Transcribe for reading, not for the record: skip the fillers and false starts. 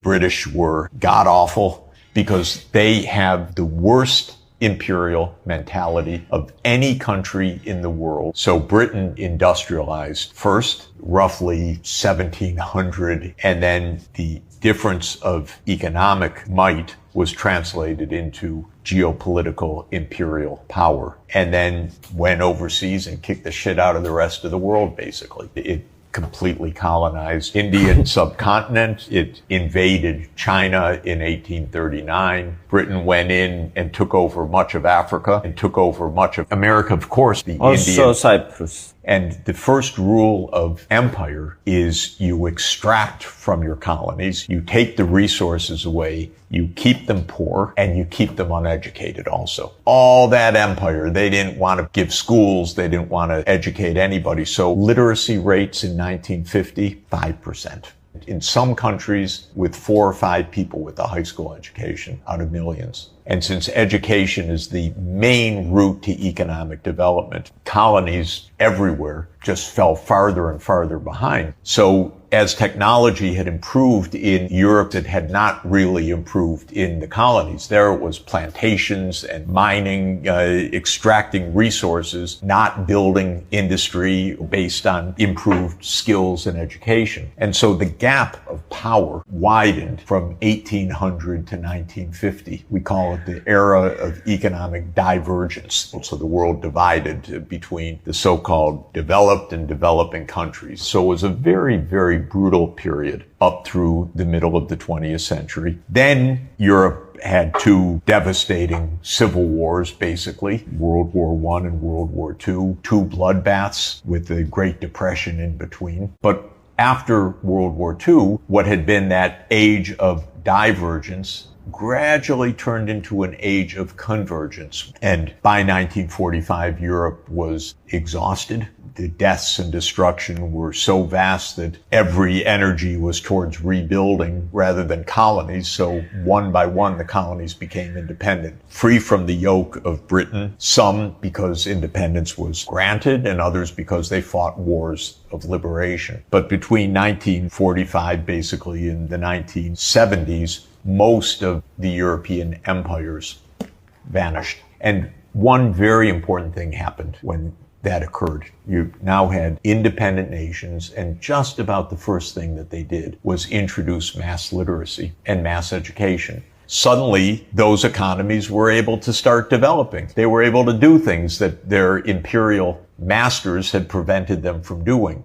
British were god-awful because they have the worst imperial mentality of any country in the world. So Britain industrialized first, roughly 1700, and then the difference of economic might was translated into geopolitical imperial power, and then went overseas and kicked the shit out of the rest of the world, basically. It completely colonized Indian subcontinent. It invaded China in 1839. Britain went in and took over much of Africa and took over much of America, of course. Also Cyprus. And the first rule of empire is you extract from your colonies, you take the resources away, you keep them poor, and you keep them uneducated also. All that empire, they didn't want to give schools, they didn't want to educate anybody. So literacy rates in 1950, 5%. In some countries, with 4 or 5 people with a high school education out of millions. And since education is the main route to economic development, colonies everywhere just fell farther and farther behind. So as technology had improved in Europe, it had not really improved in the colonies. There it was plantations and mining, extracting resources, not building industry based on improved skills and education. And so the gap of power widened from 1800 to 1950. We call it the era of economic divergence. So the world divided between the so-called developed and developing countries. So it was a very, very brutal period up through the middle of the 20th century. Then Europe had 2 devastating civil wars, basically, World War I and World War II, 2 bloodbaths with the Great Depression in between. But after World War II, what had been that age of divergence gradually turned into an age of convergence. And by 1945, Europe was exhausted. The deaths and destruction were so vast that every energy was towards rebuilding rather than colonies. So one by one, the colonies became independent, free from the yoke of Britain, some because independence was granted and others because they fought wars of liberation. But between 1945, basically, and the 1970s, most of the European empires vanished. And one very important thing happened when that occurred. You now had independent nations, and just about the first thing that they did was introduce mass literacy and mass education. Suddenly, those economies were able to start developing. They were able to do things that their imperial masters had prevented them from doing.